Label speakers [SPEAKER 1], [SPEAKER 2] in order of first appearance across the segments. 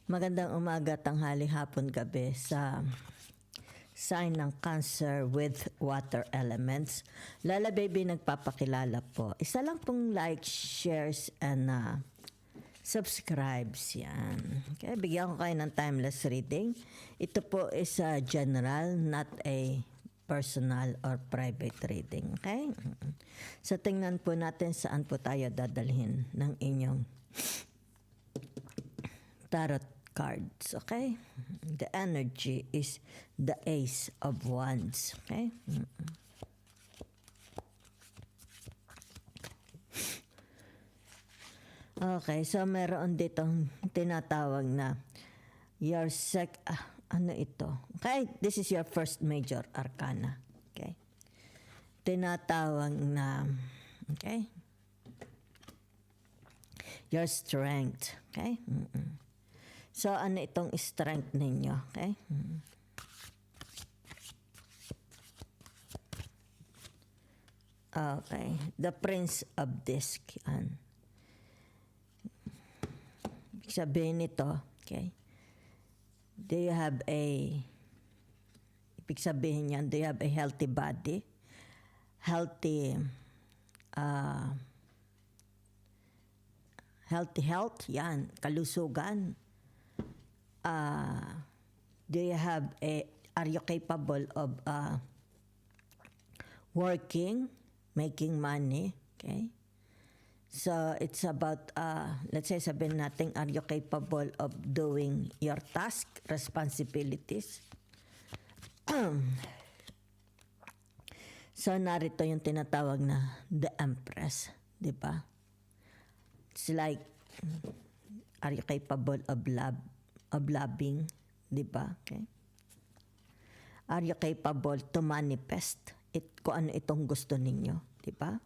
[SPEAKER 1] Magandang umaga, tanghali, hapon, gabi sa sign ng Cancer with water elements. Lala Baby nagpapakilala po. Isa lang pong like, shares, and subscribes yan. Okay, bigyan ko kayo ng timeless reading. Ito po is a general, not a personal or private reading. Okay? So tingnan po natin saan po tayo dadalhin ng inyong tarot cards, okay? The energy is the Ace of Wands, okay? Okay, so meron ditong tinatawag na your ano ito? Okay, this is your first major arcana, okay? Tinatawag na, okay? Your strength, okay? So, ano itong strength ninyo? Okay? Okay. The Prince of Disc. Yan. Ibig sabihin nito, okay? Do you have ibig sabihin yan, do you have a healthy body? Healthy health, yan. Kalusugan. Do you have are you capable of working, making money? Okay. So it's about let's say sabihin natin, are you capable of doing your task, responsibilities? So narito yung tinatawag na the Empress, di ba? It's like, are you capable of loving, di ba? Okay. Are you capable to manifest kung ano itong gusto ninyo, di ba?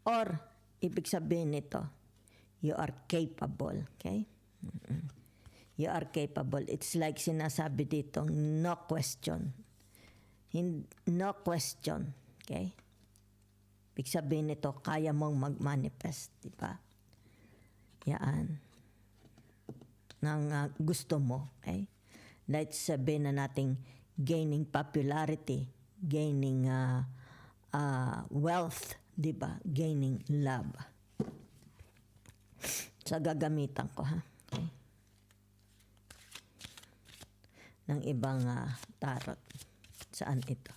[SPEAKER 1] Or ibig sabihin nito, you are capable, okay? You are capable. It's like sinasabi dito, no question. No question, okay? Ibig sabihin nito, kaya mong mag-manifest, di ba? Yan. Ng gusto mo, okay? Let's sabihin na nating gaining popularity, gaining wealth, di ba? Gaining love. So, gagamitan ko, ha? Okay. Ng ibang tarot. Saan ito?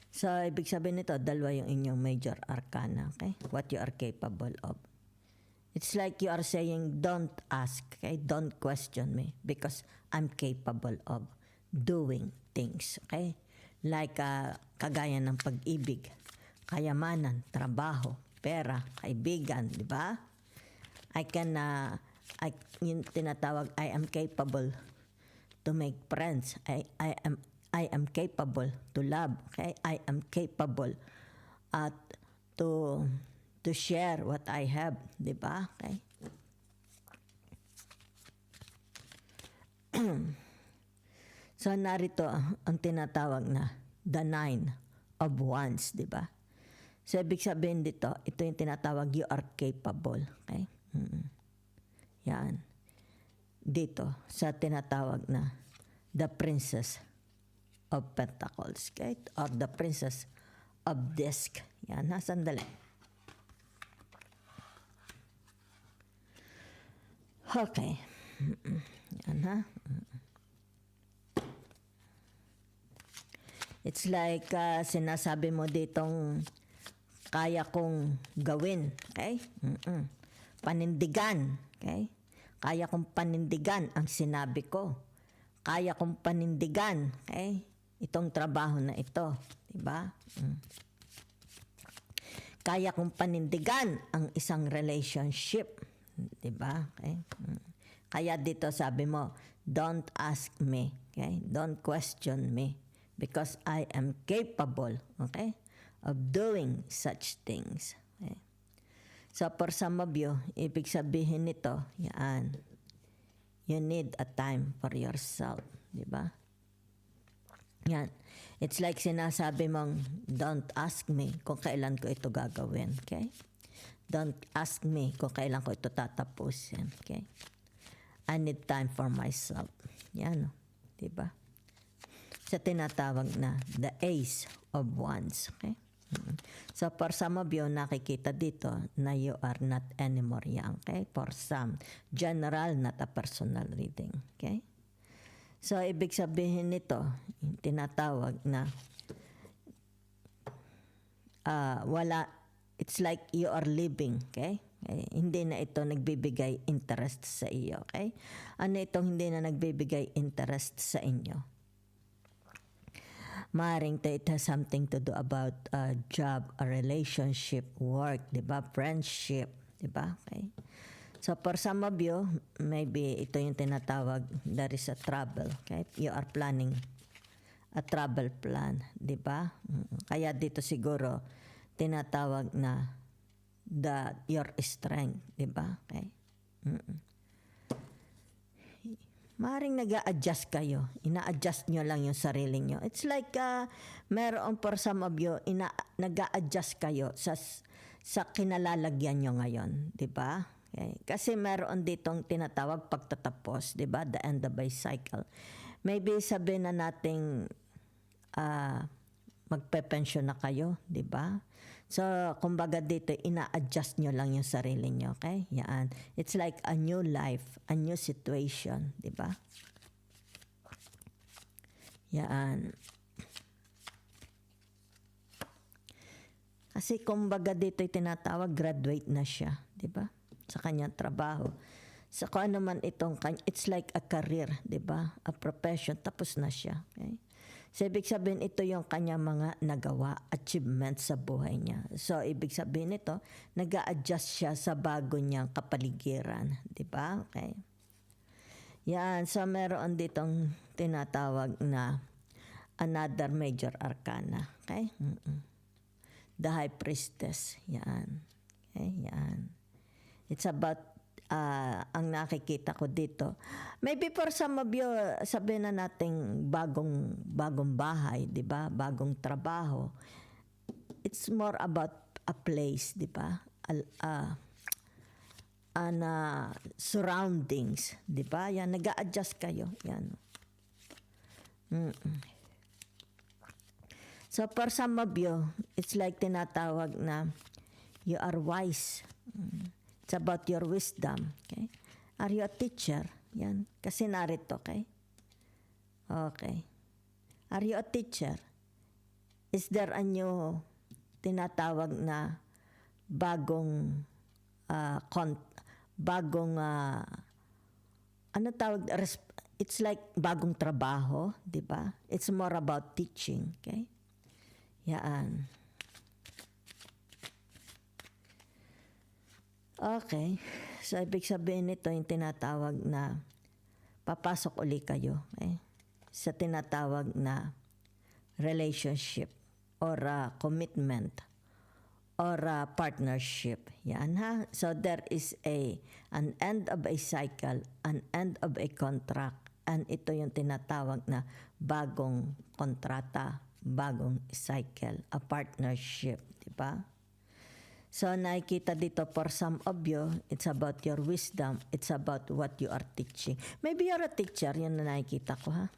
[SPEAKER 1] So, ibig sabihin nito, dalawa yung inyong major arcana, okay? What you are capable of. It's like you are saying, don't ask, okay? Don't question me because I'm capable of doing things, okay? Like kagaya ng pag-ibig, kayamanan, trabaho, pera, kaibigan, di ba? Yung tinatawag, I am capable to make friends. I am capable to love, okay? I am capable to share what I have, di ba? Okay. So narito ang tinatawag na the Nine of Wands, di ba? So ibig sabihin dito, ito yung tinatawag you are capable, okay? Yan. Dito sa tinatawag na the Princess of Pentacles, okay? Or the Princess of Disc. Yan, sandali. Okay. Yan, ha? It's like sinasabi mo ditong kaya kong gawin. Okay? Panindigan. Okay? Kaya kong panindigan ang sinabi ko. Kaya kong panindigan. Okay? Itong trabaho na ito. Diba? Kaya kong panindigan ang isang relationship. Diba? Okay? Kaya dito sabi mo, don't ask me. Okay? Don't question me. Because I am capable, okay, of doing such things. Okay? So for some of you, ibig sabihin nito, yan, you need a time for yourself. Diba? Yan. It's like sinasabi mong, don't ask me kung kailan ko ito gagawin. Okay? Don't ask me kung kailan ko ito tatapusin. Okay? I need time for myself. Yan, di ba? Sa tinatawag na the Ace of Wands. Okay? So for some of you, nakikita dito na you are not anymore young. Okay? For some, general, not a personal reading. Okay? So ibig sabihin nito, tinatawag na wala, it's like you are living. Okay? Hindi na ito nagbibigay interest sa iyo. Okay? Ano itong hindi na nagbibigay interest sa inyo? Maaaring it has something to do about job, a relationship, work, di ba? Friendship, di ba? Okay. So for some of you, maybe ito yung tinatawag, there is a travel. Okay? You are planning a travel plan, di ba? Kaya dito siguro, tinatawag na your strength, di ba? Okay? Maring nag-a-adjust kayo. Ina-adjust nyo lang yung sarili nyo. It's like, meron for some of you, nag-a-adjust kayo sa kinalalagyan nyo ngayon. Diba? Okay. Kasi meron ditong tinatawag pagtatapos. Diba? The end of a cycle. Maybe sabihin na nating magpe-pension na kayo. Diba? So, kumbaga dito, ina-adjust nyo lang yung sarili nyo, okay? Yan. It's like a new life, a new situation, di ba? Yan. Kasi kumbaga dito tinatawag, graduate na siya, di ba? Sa kanyang trabaho. Sa kung ano man itong, it's like a career, di ba? A profession, tapos na siya, okay? So, ibig sabihin, ito yung kanya mga nagawa, achievements sa buhay niya. So, ibig sabihin ito, nag-a-adjust siya sa bago niyang kapaligiran. Di ba? Okay. Yan. So, meron ditong tinatawag na another major arcana. Okay? The High Priestess. Yan. Okay? Yan. It's about ang nakikita ko dito. Maybe for some of you, sabihin na nating bagong bahay, di ba? Bagong trabaho. It's more about a place, di ba? Surroundings, di ba? Yan, nag-a-adjust kayo. Yan. So for some of you, it's like tinatawag na you are wise. It's about your wisdom. Okay? Are you a teacher? Yan. Kasi narito, okay? Okay. Are you a teacher? Is there a new tinatawag na bagong ano tawag? It's like bagong trabaho, di ba? It's more about teaching. Okay? Yan. Okay. So, ibig sabihin nito yung tinatawag na papasok uli kayo sa tinatawag na relationship or commitment or partnership. Yan ha. So, there is an end of a cycle, an end of a contract, and ito yung tinatawag na bagong kontrata, bagong cycle, a partnership. Diba? So, nakikita dito for some of you, it's about your wisdom. It's about what you are teaching. Maybe you're a teacher, yan na nakikita ko, ha?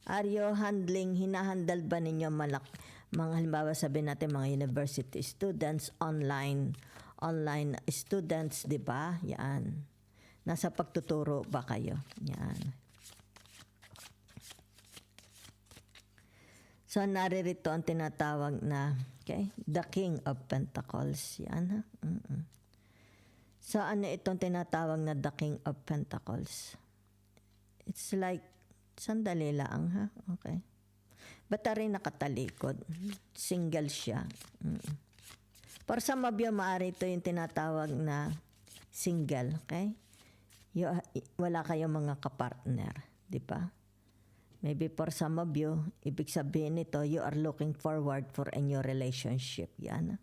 [SPEAKER 1] Are you hinahandle ba ninyo mga halimbawa sabihin natin mga university students, online students, di ba? Yan. Nasa pagtuturo ba kayo? Yan. So, naririto ang tinatawag na, okay, the King of Pentacles. Yan, ha? So, ano itong tinatawag na the King of Pentacles? It's like, sandali lang, ha? Okay. Bata rin nakatalikod. Single siya. For some of you, maaari ito yung tinatawag na single, okay? Wala kayong mga kapartner, di ba? Maybe for some of you, ibig sabihin nito, you are looking forward for a new relationship. Yan.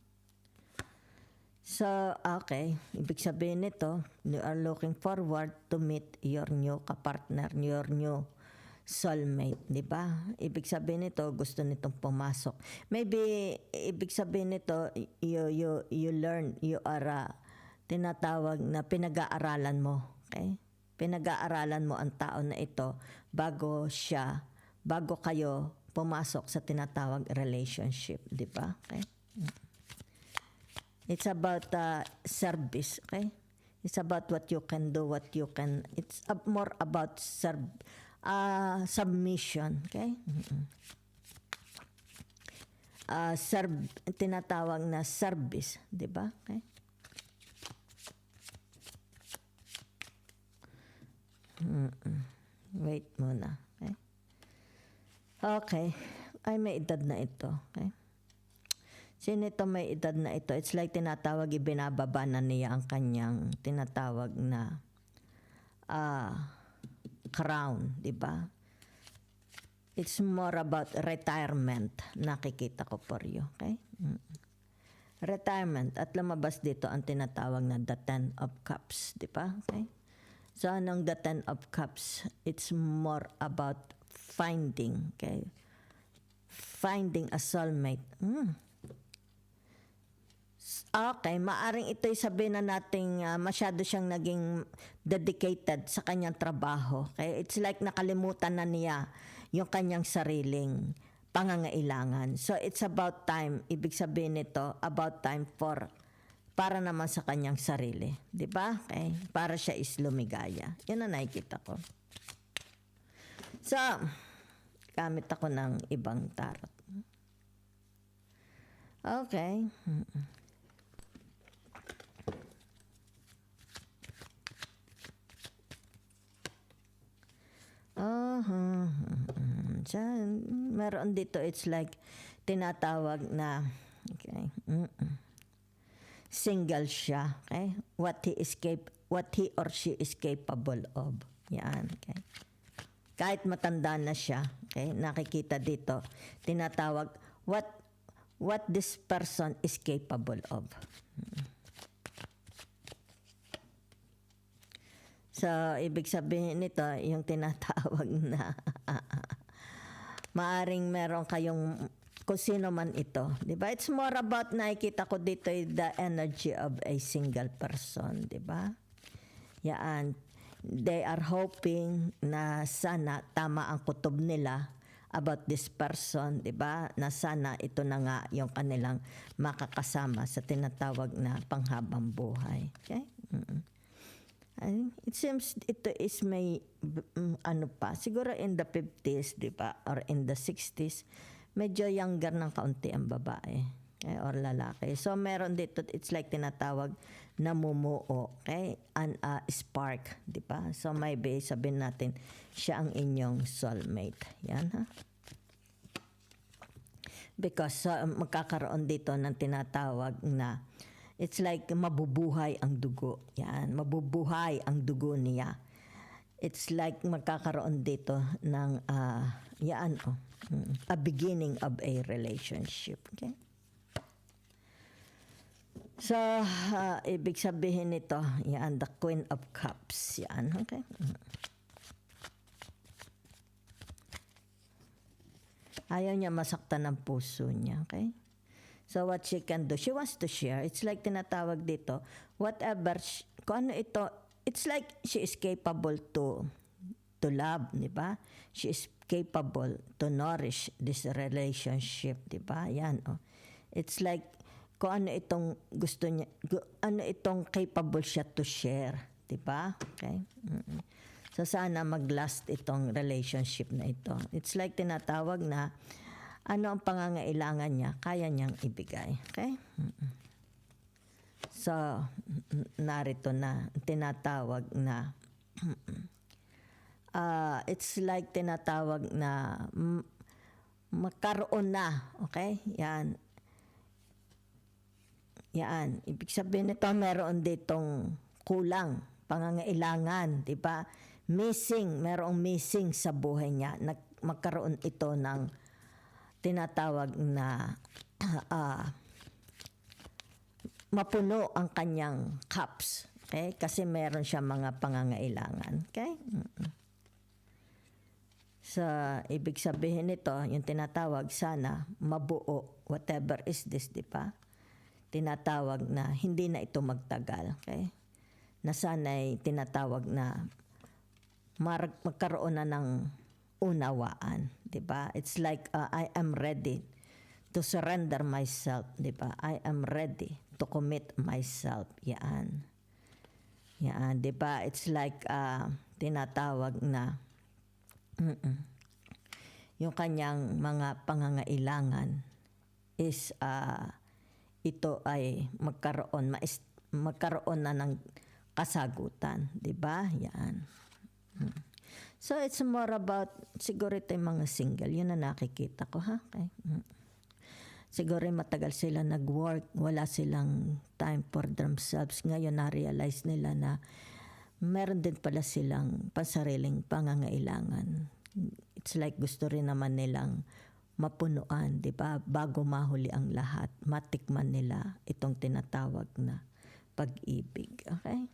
[SPEAKER 1] So, okay. Ibig sabihin nito, you are looking forward to meet your new kapartner, your new soulmate, di ba? Ibig sabihin nito, gusto nitong pumasok. Maybe, ibig sabihin nito, you learn, you are tinatawag na pinag-aaralan mo. Okay? Pinag-aaralan mo ang tao na ito bago kayo pumasok sa tinatawag relationship, di ba? Okay? It's about service, okay? It's about what you can do, it's more about submission, okay? Tinatawag na service, di ba? Okay? Wait muna. Okay? Okay. Ay, may edad na ito. Okay? Sino ito may edad na ito? It's like tinatawag, ibinababa na niya ang kanyang tinatawag na crown, di ba? It's more about retirement. Nakikita ko for you. Okay? Retirement. At lumabas dito ang tinatawag na the Ten of Cups, di ba? Okay? So, anong the Ten of Cups? It's more about finding, okay? Finding a soulmate. Okay, maaring ito'y sabihin na nating masyado siyang naging dedicated sa kanyang trabaho. Okay? It's like nakalimutan na niya yung kanyang sariling pangangailangan. So, it's about time, ibig sabihin nito, about time para naman sa kanyang sarili. Di ba? Okay? Para siya is lumigaya. Yan ang nakikita ko. So, gamit ako ng ibang tarot. Okay. Meron dito, it's like tinatawag na, okay, single siya, okay? What he or she is capable of. Yan, okay? Kahit matanda na siya, okay? Nakikita dito, tinatawag what this person is capable of. So, ibig sabihin nito, yung tinatawag na maaring meron kayong kung sino man ito. Diba? It's more about, nakikita ko dito, the energy of a single person. Diba? Yan. They are hoping na sana tama ang kutob nila about this person. Diba? Na sana ito na nga yung kanilang makakasama sa tinatawag na panghabang buhay. Okay? It seems ito is may siguro in the 50s, diba? Or in the 60s, medyo younger ng kaunti ang babae, okay, or lalaki. So, meron dito, it's like tinatawag na mumuo, okay, and spark, di ba? So, maybe sabihin natin, siya ang inyong soulmate. Yan, ha? Because magkakaroon dito ng tinatawag na, it's like mabubuhay ang dugo. Yan, mabubuhay ang dugo niya. It's like magkakaroon dito ng, a beginning of a relationship. Okay? So, ibig sabihin nito, yan, the Queen of Cups. Yan, okay? Ayaw niya masaktan ng puso niya, okay? So, what she can do, she wants to share. It's like tinatawag dito, whatever, kung ano ito, it's like she is capable to love, di ba? She is capable to nourish this relationship, di ba? Yan, oh. It's like, kung ano itong gusto niya, ano itong capable siya to share, di ba? Okay? So, sana mag-last itong relationship na ito. It's like tinatawag na, ano ang pangangailangan niya, kaya niyang ibigay. Okay? So, narito na, tinatawag na, it's like tinatawag na magkaroon na, okay? Yan. Yan. Ibig sabihin nito, meron ditong kulang, pangangailangan, di ba? Missing, merong missing sa buhay niya. Magkaroon ito ng tinatawag na mapuno ang kanyang cups. Okay? Kasi meron siya mga pangangailangan. Okay? So, ibig sabihin nito, yung tinatawag sana, mabuo, whatever is this, di ba? Tinatawag na hindi na ito magtagal. Okay? Na sana'y tinatawag na magkaroon na ng unawaan, 'di ba? It's like I am ready to surrender myself, 'di ba? I am ready to commit myself. Yan. Yan, 'di ba? It's like tinatawag na yung kanyang mga pangangailangan is ito ay magkaroon na ng kasagutan, 'di ba? Yan. So it's more about siguro ito yung mga single, yun na nakikita ko, ha? Okay. Siguro matagal sila nag-work, wala silang time for themselves. Ngayon na-realize nila na meron din pala silang pansariling pangangailangan. It's like gusto rin naman nilang mapunuan, di ba? Bago mahuli ang lahat, matikman nila itong tinatawag na pag-ibig. Okay?